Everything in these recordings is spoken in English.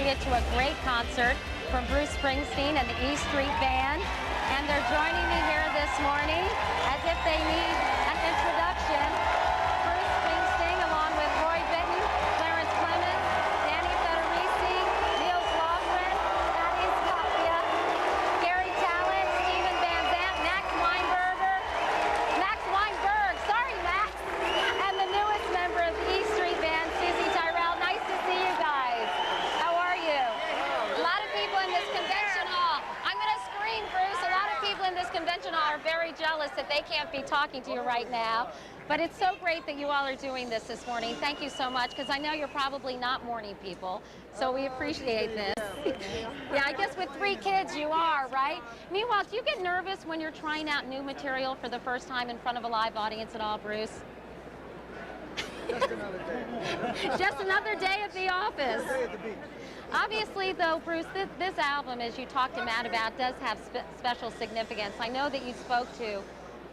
get to a great concert from Bruce Springsteen and the E Street Band. And they're joining me here this morning as if they need an introduction. Bruce Springsteen, along with Roy Bittan, Clarence Clemens, Danny Federici, Niels Lofgren, Thaddeus Tapia, Gary Talent, Stephen Van Zandt, Max Weinberg, sorry Max, and the newest member of the E Street Band, Susie Tyrell. Nice to see you guys. How are you? A lot of people in this convention hall. I'm going to scream, Bruce. A lot of people in this convention hall are very jealous that they can't be talking to you right now. But it's so great that you all are doing this morning. Thank you so much, because I know you're probably not morning people, so we appreciate this. Yeah, I guess with 3 kids you are, right? Meanwhile, do you get nervous when you're trying out new material for the first time in front of a live audience at all, Bruce? Just another day. Just another day at the office. Day at the beach. Obviously, though, Bruce, this album, as you talked to Matt about, does have special significance. I know that you spoke to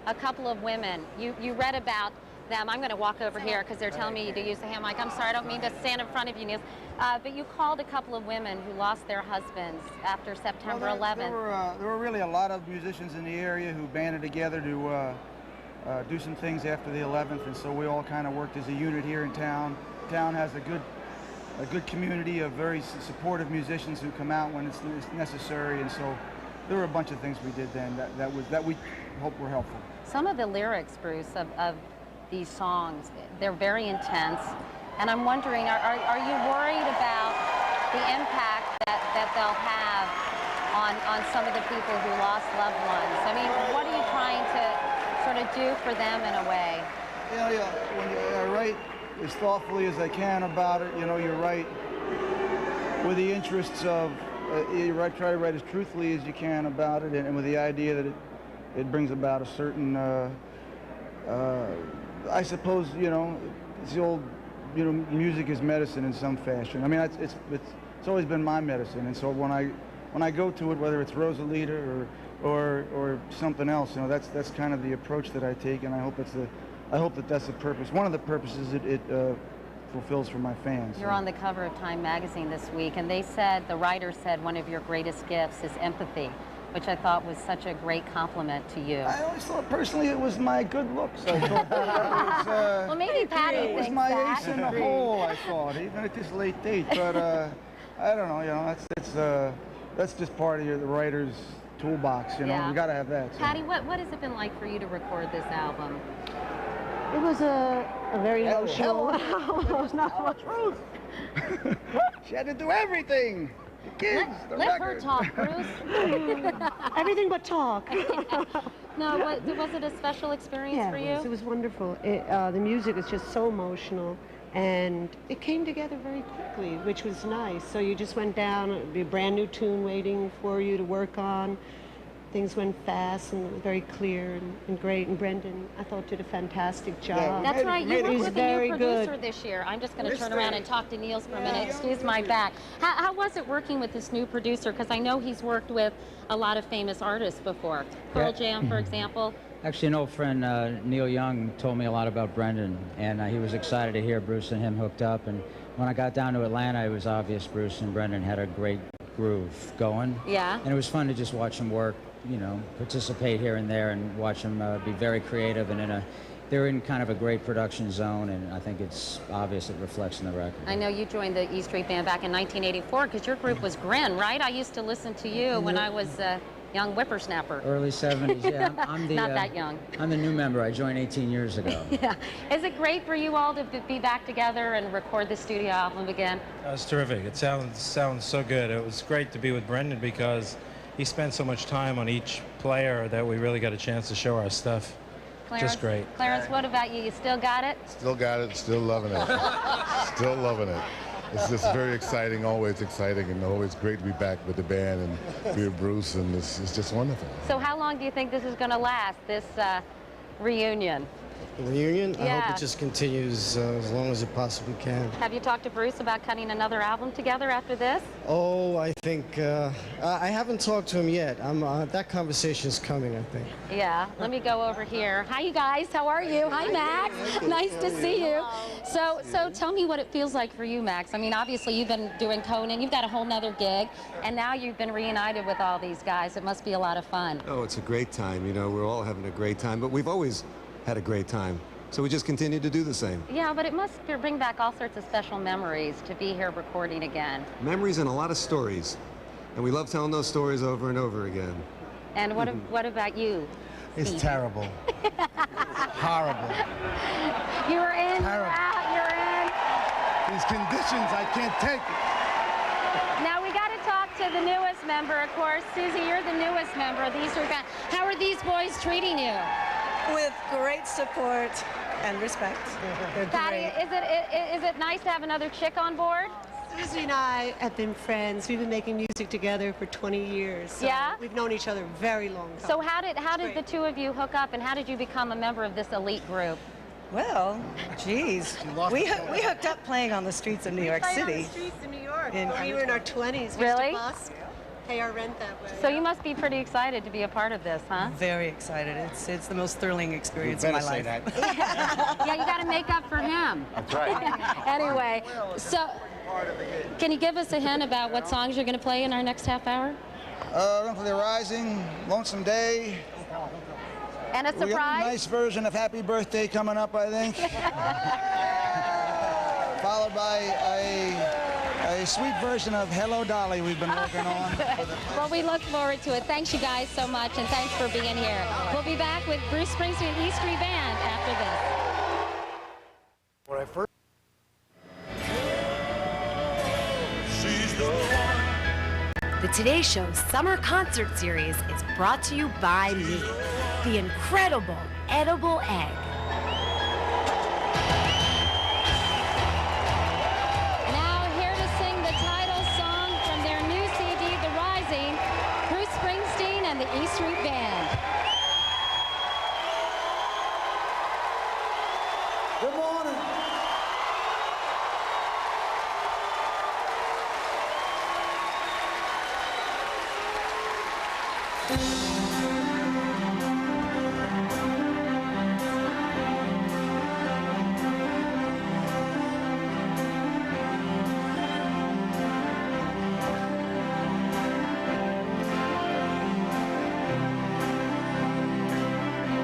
a couple of women. You read about them. I'm going to walk over here because they're telling me to use the hand mic. I'm sorry, I don't mean to stand in front of you, Niels. But you called a couple of women who lost their husbands after September 11th. There were really a lot of musicians in the area who banded together to do some things after the 11th, and so we all kind of worked as a unit here in town. Town has a good community of very supportive musicians who come out when it's necessary, and so there were a bunch of things we did then that we hope were helpful. Some of the lyrics, Bruce, of these songs, they're very intense, and I'm wondering, are you worried about the impact that they'll have on some of the people who lost loved ones? I mean, what are you trying to sort of do for them in a way? Yeah, when I write as thoughtfully as I can about it, you know, you're right with the interests of, try to write as truthfully as you can about it, and with the idea that it brings about a certain, I suppose, you know, it's the old, you know, music is medicine in some fashion. I mean, it's always been my medicine, and so when I go to it, whether it's Rosalita or something else, you know, that's kind of the approach that I take, and I hope that's the purpose. One of the purposes it fulfills for my fans. You're on the cover of Time magazine this week, and the writer said one of your greatest gifts is empathy, which I thought was such a great compliment to you. I always thought personally it was my good looks. I thought that was, well, maybe Patty it was thinks my that. ace in the hole, I thought, even at this late date. But I don't know, you know, that's just part of the writer's toolbox, you know. Yeah. You got to have that. So. Patty, what has it been like for you to record this album? It was a very emotional. Not much truth. She had to do everything. The kids, the Let her record. talk, Bruce. Everything but talk. No, was it a special experience for you? It was wonderful. The music is just so emotional, and it came together very quickly, which was nice. So you just went down, it'd be a brand new tune waiting for you to work on. Things went fast and it was very clear and great. And Brendan, I thought, did a fantastic job. Yeah, That's right. You worked with a new producer good. this year. I'm just going to turn around and talk to Niels for a minute. Excuse my back. How was it working with this new producer? Because I know he's worked with a lot of famous artists before. Pearl Jam, for example. Actually, an old friend, Neil Young, told me a lot about Brendan, and he was excited to hear Bruce and him hooked up. And when I got down to Atlanta, it was obvious Bruce and Brendan had a great groove going. Yeah. And it was fun to just watch them work, you know, participate here and there and watch them be very creative, and they're in kind of a great production zone, and I think it's obvious it reflects in the record. I know you joined the E Street Band back in 1984 because your group was Grin, right? I used to listen to you when I was a young whippersnapper. Early 70s, yeah. I'm the, Not that young. I'm the new member. I joined 18 years ago. Yeah. Is it great for you all to be back together and record the studio album again? It's terrific. It sounds so good. It was great to be with Brendan because he spent so much time on each player that we really got a chance to show our stuff. Clarence, Just great. Clarence, what about you? You still got it? Still got it, still loving it. Still loving it. It's just very exciting, always exciting, and always great to be back with the band and be with Bruce, and it's just wonderful. So how long do you think this is going to last, this reunion? The reunion? I Yeah. hope it just continues as long as it possibly can. Have you talked to Bruce about cutting another album together after this? Oh, I think I haven't talked to him yet. That conversation's coming, I think. Yeah, let me go over here. Hi, you guys. How are you? Hi, Max. Nice to see you. So tell me what it feels like for you, Max. I mean, obviously, you've been doing Conan. You've got a whole nother gig, and now you've been reunited with all these guys. It must be a lot of fun. Oh, it's a great time. You know, we're all having a great time, but we've always had a great time. So we just continue to do the same. Yeah, but it must bring back all sorts of special memories to be here recording again. Memories and a lot of stories. And we love telling those stories over and over again. And what about you? It's Steve? terrible. Horrible. You were in, Terrible. you're out, you're in. These conditions, I can't take it. Now we got to talk to the newest member, of course. Susie, you're the newest member of the Eastern Band. How are these boys treating you? With great support and respect. They're Patty, great. is it nice to have another chick on board? Susie and I have been friends. We've been making music together for 20 years. So Yeah? we've known each other a very long time. So how did great. the two of you hook up, and how did you become a member of this elite group? Well, geez. We hooked up playing on the streets of New York Played on City. the streets in New York. In- When we were in our 20s. We Really? used to bus, pay our rent that way. So you must be pretty excited to be a part of this, huh? Very excited. It's the most thrilling experience of my life. Yeah, you got to make up for him. That's right. Anyway, so can you give us a hint about what songs you're going to play in our next half hour? Run for the Rising, Lonesome Day. And a We got a surprise? nice version of Happy Birthday coming up, I think. Followed by a sweet version of Hello Dolly we've been working on. Well, we look forward to it. Thanks, you guys, so much, and thanks for being here. We'll be back with Bruce Springsteen and E Street Band after this. When I first The Today Show Summer Concert Series is brought to you by me, the incredible edible egg. Now here to sing the title song from their new CD, The Rising, Bruce Springsteen and the E Street Band. Good morning.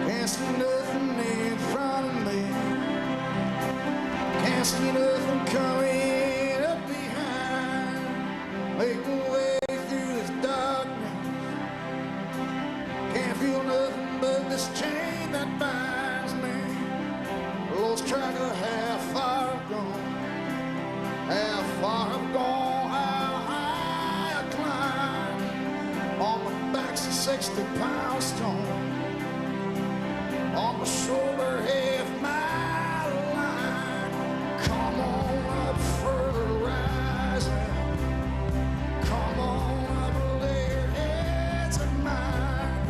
Can't see nothing in front of me. Can't see nothing coming up behind. Make my way through this darkness. Can't feel nothing but this chain that binds me. Lost track of how far I've gone. How far I've gone, how high I climbed. On my back's a 60-pound stone. On my shoulder, half mile line. Come on up for the rising. Come on up, lay your heads in mine.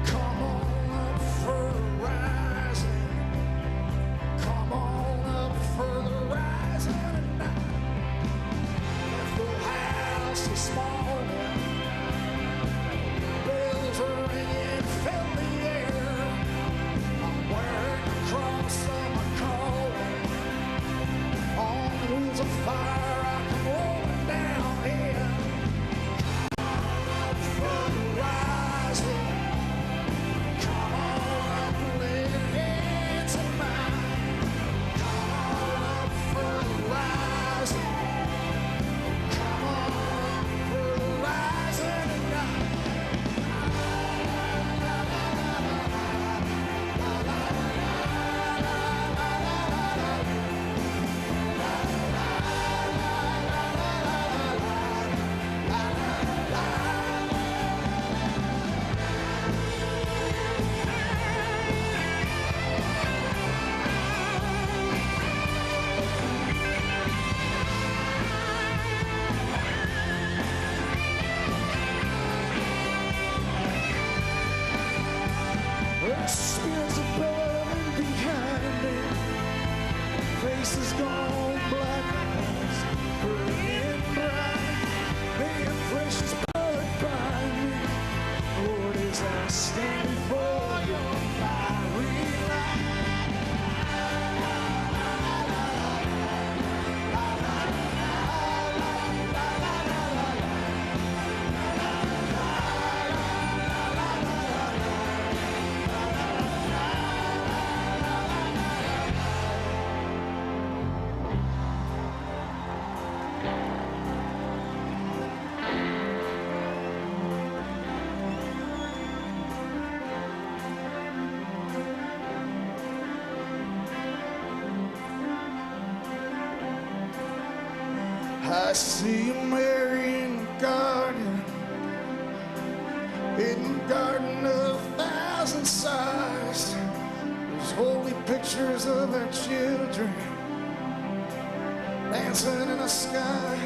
Come on up for the rising. Come on up for the rising tonight. Left the house this morning. Bells are ringing, fill the air. I'm wearing I see Mary in the garden, in the garden of thousand sighs. There's holy pictures of our children dancing in a sky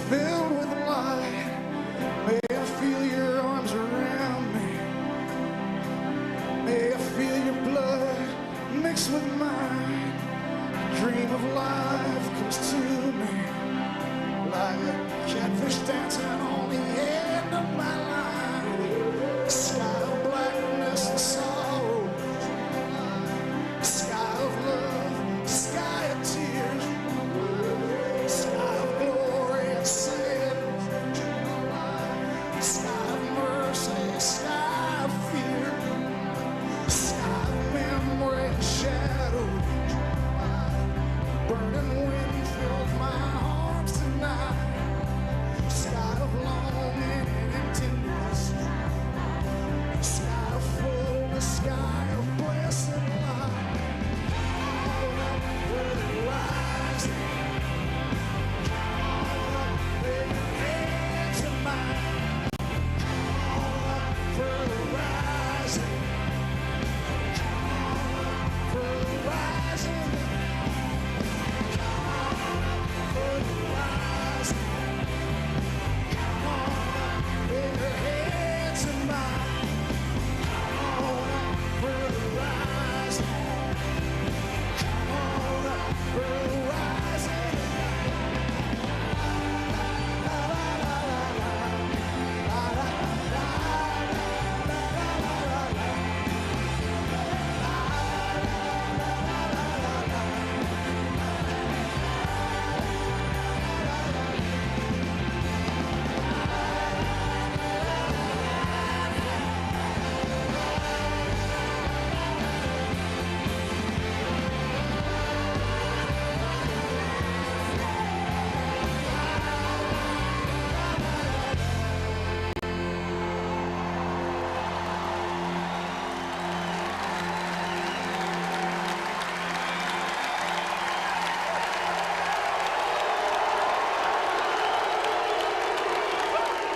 filled with light. May I feel your arms around me. May I feel your blood mixed with mine. Dream of life comes to me like a catfish dancing on the end of my line. Sky of blackness and sorrow, sky of love, sky of tears, sky of glory and sadness, sky of mercy, sky of fear, sky of memory and shadow. Burning wind fills my arms tonight. Sky of longing and emptiness, sky of fullness, sky of blessed light. All up where it rises, all up where your hands are mine. All up where it rises, all up where it rises.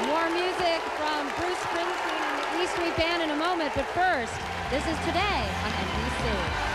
More music from Bruce Springsteen and the E Street Band in a moment, but first, this is Today on NBC.